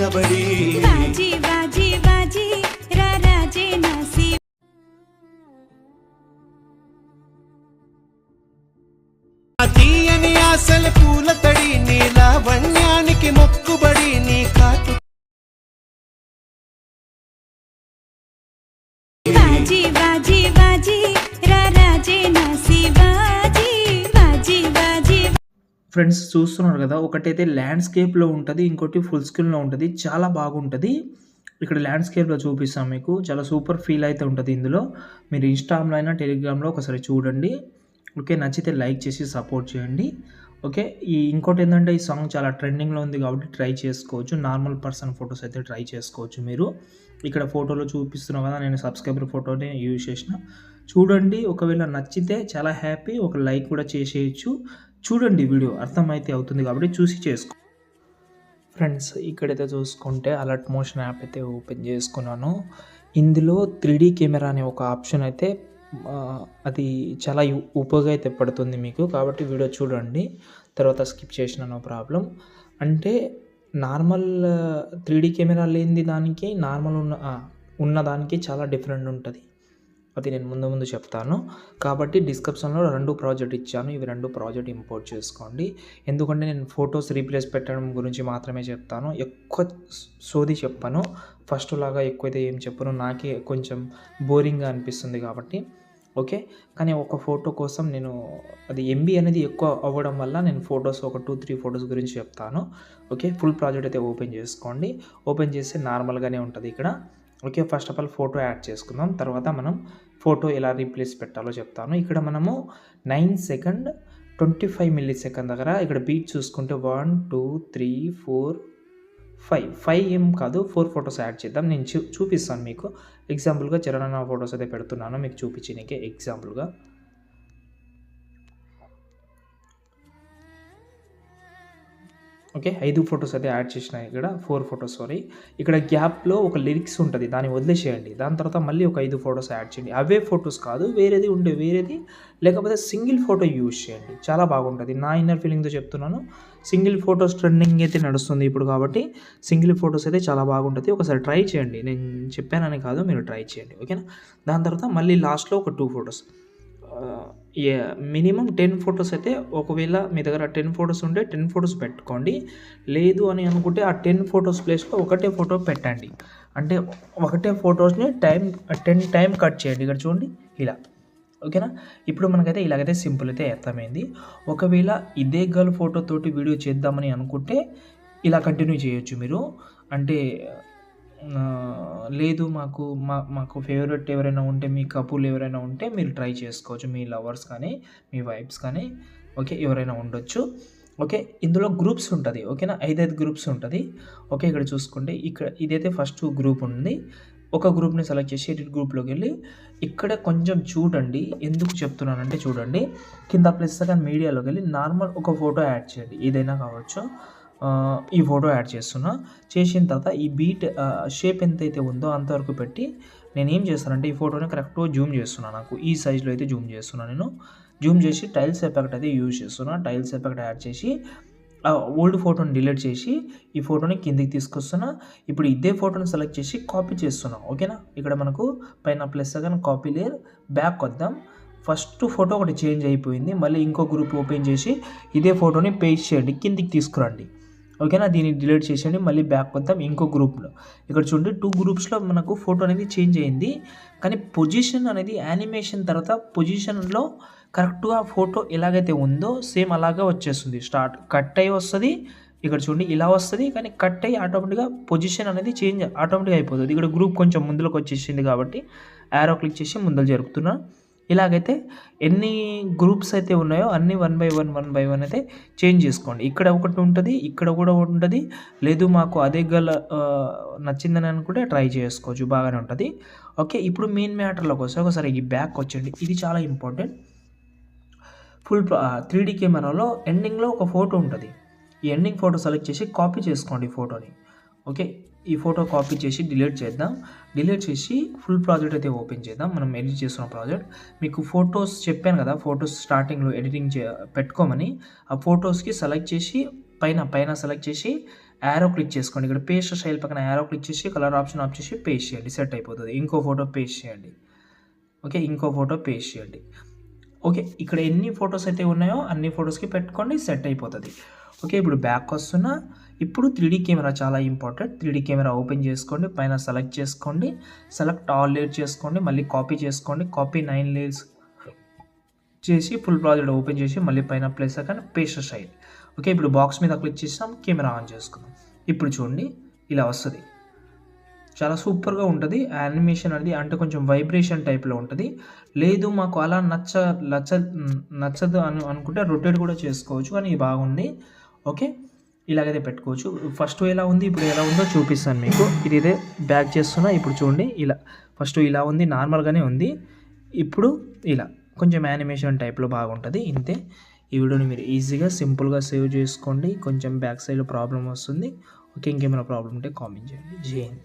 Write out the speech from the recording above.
నిలబడి బాజీ బాజీ బాజీ రారాజే నాసి తీయని ఆశల పూల తడి నీ లావణ్యానికి మొక్కుబడి నీ కాటు బాజీ బాజీ బాజీ రారాజే నాసి బాజీ బాజీ బాజీ. ఫ్రెండ్స్ చూస్తున్నారు కదా, ఒకటైతే ల్యాండ్స్కేప్లో ఉంటుంది, ఇంకోటి ఫుల్ స్క్రీన్లో ఉంటుంది. చాలా బాగుంటుంది. ఇక్కడ ల్యాండ్స్కేప్లో చూపిస్తాం మీకు. చాలా సూపర్ ఫీల్ అయితే ఉంటుంది ఇందులో. మీరు ఇన్స్టాగ్రామ్లో అయినా టెలిగ్రామ్లో ఒకసారి చూడండి. ఓకే, నచ్చితే లైక్ చేసి సపోర్ట్ చేయండి. ఓకే, ఇంకోటి ఏంటంటే ఈ సాంగ్ చాలా ట్రెండింగ్లో ఉంది కాబట్టి ట్రై చేసుకోవచ్చు. నార్మల్ పర్సన్ ఫొటోస్ అయితే ట్రై చేసుకోవచ్చు మీరు. ఇక్కడ ఫోటోలో చూపిస్తున్నాం కదా, నేను సబ్స్క్రైబర్ ఫోటోని యూజ్ చేసిన. చూడండి, ఒకవేళ నచ్చితే చాలా హ్యాపీ, ఒక లైక్ కూడా చేసేయచ్చు. చూడండి, వీడియో అర్థమైతే అవుతుంది కాబట్టి చూసి చేసుకో. ఫ్రెండ్స్ ఇక్కడైతే చూసుకుంటే అలర్ట్ మోషన్ యాప్ అయితే ఓపెన్ చేసుకున్నాను. ఇందులో 3D కెమెరా అనే ఒక ఆప్షన్ అయితే అది చాలా ఉపయోగ అయితే పడుతుంది మీకు. కాబట్టి వీడియో చూడండి, తర్వాత స్కిప్ చేసిన నో ప్రాబ్లం. అంటే నార్మల్ 3D కెమెరా లేనిది దానికి నార్మల్ ఉన్న దానికి చాలా డిఫరెంట్ ఉంటుంది. అది నేను ముందు చెప్తాను. కాబట్టి డిస్క్రిప్షన్లో 2 ప్రాజెక్ట్ ఇచ్చాను. ఇవి 2 ప్రాజెక్ట్ ఇంపోర్ట్ చేసుకోండి. ఎందుకంటే నేను ఫొటోస్ రీప్లేస్ పెట్టడం గురించి మాత్రమే చెప్తాను, ఎక్కువ సోది చెప్పాను. ఫస్ట్ లాగా ఎక్కువైతే ఏం చెప్పను, నాకే కొంచెం బోరింగ్గా అనిపిస్తుంది కాబట్టి. ఓకే, కానీ ఒక ఫోటో కోసం నేను అది MB అనేది ఎక్కువ అవ్వడం వల్ల నేను ఫొటోస్ ఒక 2-3 ఫొటోస్ గురించి చెప్తాను. ఓకే, ఫుల్ ప్రాజెక్ట్ అయితే ఓపెన్ చేసుకోండి. ఓపెన్ చేస్తే నార్మల్గానే ఉంటుంది ఇక్కడ. Okay, first of all photo add చేసుకుందాం. తర్వాత మనం ఫోటో ఎలా రీప్లేస్ పెట్టాలో చెప్తాను. ఇక్కడ మనము 9 సెకండ్ 25 మిల్లీ సెకండ్ దగ్గర ఇక్కడ బీట్ చూసుకుంటే 1 2 3 4 5 ఏం కాదు 4 ఫొటోస్ యాడ్ చేద్దాం. నేను చూపిస్తాను మీకు ఎగ్జాంపుల్గా. చరణ్ ఫొటోస్ అయితే పెడుతున్నాను మీకు చూపించడానికి ఎగ్జాంపుల్గా. ఓకే, 5 ఫొటోస్ అయితే యాడ్ చేసిన. ఇక్కడ 4 ఫొటోస్ సారీ. ఇక్కడ గ్యాప్లో ఒక లిరిక్స్ ఉంటుంది, దాన్ని వదిలేసేయండి. దాని తర్వాత మళ్ళీ ఒక 5 ఫొటోస్ యాడ్ చేయండి. అవే ఫొటోస్ కాదు, వేరేది లేకపోతే సింగిల్ ఫోటో యూజ్ చేయండి, చాలా బాగుంటుంది. నా ఇన్నర్ ఫీలింగ్తో చెప్తున్నాను. సింగిల్ ఫొటోస్ ట్రెండింగ్ అయితే నడుస్తుంది ఇప్పుడు కాబట్టి సింగిల్ ఫొటోస్ అయితే చాలా బాగుంటుంది. ఒకసారి ట్రై చేయండి, నేను చెప్పానని కాదు, మీరు ట్రై చేయండి. ఓకేనా, దాని తర్వాత మళ్ళీ లాస్ట్లో ఒక 2 ఫొటోస్, మినిమం 10 ఫొటోస్ అయితే, ఒకవేళ మీ దగ్గర 10 ఫొటోస్ ఉంటే 10 ఫొటోస్ పెట్టుకోండి. లేదు అని అనుకుంటే ఆ 10 ఫొటోస్ ప్లేస్లో ఒకటే ఫోటో పెట్టండి. అంటే ఒకటే ఫొటోస్ని 10 టైం కట్ చేయండి. ఇక్కడ చూడండి ఇలా. ఓకేనా, ఇప్పుడు మనకైతే ఇలాగైతే సింపుల్ అయితే అర్థమైంది. ఒకవేళ ఇదే గర్ల్ ఫోటోతోటి వీడియో చేద్దామని అనుకుంటే ఇలా కంటిన్యూ చేయొచ్చు మీరు. అంటే లేదు మాకు ఫేవరెట్ ఎవరైనా ఉంటే, మీ కపుల్ ఎవరైనా ఉంటే మీరు ట్రై చేసుకోవచ్చు, మీ లవర్స్ కానీ మీ వైఫ్స్ కానీ. ఓకే, ఎవరైనా ఉండొచ్చు. ఓకే, ఇందులో గ్రూప్స్ ఉంటుంది. ఓకేనా, 5 గ్రూప్స్ ఉంటుంది. ఓకే, ఇక్కడ చూసుకుంటే ఇక్కడ ఇదైతే ఫస్ట్ గ్రూప్ ఉంది. ఒక గ్రూప్ని సెలెక్ట్ చేసి ఎడిట్ గ్రూప్లోకి వెళ్ళి ఇక్కడ కొంచెం చూడండి. ఎందుకు చెప్తున్నానంటే చూడండి, కింద ప్లస్ సెకండ్ మీడియాలోకి వెళ్ళి నార్మల్ ఒక ఫోటో యాడ్ చేయండి, ఏదైనా కావచ్చు. ఈ ఫోటో యాడ్ చేసిన తర్వాత ఈ బీట్ షేప్ ఎంతైతే ఉందో అంతవరకు పెట్టి నేను ఏం చేస్తానంటే ఈ ఫోటోని కరెక్ట్గా జూమ్ చేస్తున్నాను. నాకు ఈ సైజులో అయితే జూమ్ చేస్తున్నాను. నేను జూమ్ చేసి టైల్స్ ఎఫెక్ట్ అయితే యూజ్ చేస్తున్నాను. టైల్స్ ఎఫెక్ట్ యాడ్ చేసి ఓల్డ్ ఫోటోని డిలీట్ చేసి ఈ ఫోటోని కిందికి తీసుకొస్తున్నా. ఇప్పుడు ఇదే ఫోటోని సెలెక్ట్ చేసి కాపీ చేస్తున్నాం. ఓకేనా, ఇక్కడ మనకు పైన plus second copy layer, back వద్దాం. ఫస్ట్ ఫోటో ఒకటి చేంజ్ అయిపోయింది. మళ్ళీ ఇంకో గ్రూప్ ఓపెన్ చేసి ఇదే ఫోటోని పేస్ట్ చేయండి, కిందికి తీసుకురండి. ఓకేనా, దీన్ని డిలీట్ చేసేయండి. మళ్ళీ బ్యాక్ వద్దాం ఇంకో గ్రూప్లో. ఇక్కడ చూడండి 2 గ్రూప్స్లో మనకు ఫోటో అనేది చేంజ్ అయింది. కానీ పొజిషన్ అనేది యానిమేషన్ తర్వాత పొజిషన్లో కరెక్ట్గా ఫోటో ఎలాగైతే ఉందో సేమ్ అలాగే వచ్చేస్తుంది. కట్ అయ్యి వస్తుంది. ఇక్కడ చూడండి ఇలా వస్తుంది, కానీ కట్ అయ్యి ఆటోమేటిక్గా పొజిషన్ అనేది చేంజ్ ఆటోమేటిక్గా అయిపోతుంది. ఇక్కడ గ్రూప్ కొంచెం ముందులోకి వచ్చేసింది కాబట్టి యారో క్లిక్ చేసి ముందర జరుపుతున్నా. ఇలాగైతే ఎన్ని గ్రూప్స్ అయితే ఉన్నాయో అన్నీ 1 by 1 అయితే చేంజ్ చేసుకోండి. ఇక్కడ ఒకటి ఉంటుంది, ఇక్కడ కూడా ఉంటుంది. లేదు మాకు అదే నచ్చిందని అనుకుంటే ట్రై చేసుకోవచ్చు, బాగానే ఉంటుంది. ఓకే, ఇప్పుడు మెయిన్ మ్యాటర్లోకి వస్తే ఒకసారి ఈ బ్యాక్ వచ్చండి. ఇది చాలా ఇంపార్టెంట్. ఫుల్ 3D కెమెరాలో ఎండింగ్లో ఒక ఫోటో ఉంటుంది. ఈ ఎండింగ్ ఫోటో సెలెక్ట్ చేసి కాపీ చేసుకోండి ఫోటోని. ఓకే, ఈ ఫోటో కాపీ చేసి డిలీట్ చేద్దాం. డిలీట్ చేసి ఫుల్ ప్రాజెక్ట్ అయితే ఓపెన్ చేద్దాం. మనం ఎడిట్ చేస్తున్న ప్రాజెక్ట్. మీకు ఫొటోస్ చెప్పాను కదా, ఫొటోస్ స్టార్టింగ్లో ఎడిటింగ్ పెట్టుకోమని. ఆ ఫొటోస్కి సెలెక్ట్ చేసి పైన సెలెక్ట్ చేసి యారో క్లిక్ చేసుకోండి. ఇక్కడ పేస్ట్ స్టైల్ పక్కన యారో క్లిక్ చేసి కలర్ ఆప్షన్ ఆఫ్ చేసి పేస్ట్ చేయండి, సెట్ అయిపోతుంది. ఇంకో ఫోటో పేస్ట్ చేయండి. ఓకే, ఇంకో ఫోటో పేస్ట్ చేయండి. ఓకే, ఇక్కడ ఎన్ని ఫొటోస్ అయితే ఉన్నాయో అన్ని ఫొటోస్కి పెట్టుకోండి, సెట్ అయిపోతుంది. ఓకే, ఇప్పుడు బ్యాక్ వస్తున్నా. ఇప్పుడు 3D కెమెరా చాలా ఇంపార్టెంట్. 3D కెమెరా ఓపెన్ చేసుకోండి, పైన సెలెక్ట్ చేసుకోండి, సెలెక్ట్ ఆల్ లేయర్ చేసుకోండి, మళ్ళీ కాపీ చేసుకోండి, కాపీ 9 లేయర్స్ చేసి ఫుల్ ప్రాజెక్ట్ ఓపెన్ చేసి మళ్ళీ పైన ప్లేస్ అక్కడ పేస్ట్ స్టైల్. ఓకే, ఇప్పుడు బాక్స్ మీద క్లిక్ చేసాం, కెమెరా ఆన్ చేసుకుందాం. ఇప్పుడు చూడండి ఇలా వస్తుంది, చాలా సూపర్గా ఉంటుంది. యానిమేషన్ అనేది అంటే కొంచెం వైబ్రేషన్ టైప్లో ఉంటుంది. లేదు మాకు అలా నచ్చదు అనుకుంటే రొటేట్ కూడా చేసుకోవచ్చు, కానీ బాగుంది. ఓకే, ఇలాగైతే పెట్టుకోవచ్చు. ఫస్ట్ ఎలా ఉంది ఇప్పుడు ఎలా ఉందో చూపిస్తాను మీకు. ఇదే బ్యాక్ చేస్తున్నా. ఇప్పుడు చూడండి ఇలా ఫస్ట్ ఇలా ఉంది, నార్మల్గానే ఉంది. ఇప్పుడు ఇలా కొంచెం యానిమేషన్ టైప్లో బాగుంటుంది. ఇంతే. ఈ వీడియోని మీరు ఈజీగా సింపుల్గా సేవ్ చేసుకోండి. కొంచెం బ్యాక్ సైడ్లో ప్రాబ్లం వస్తుంది. ఓకే, ఇంకేమైనా ప్రాబ్లం ఉంటే కామెంట్ చేయండి. జై హింద్.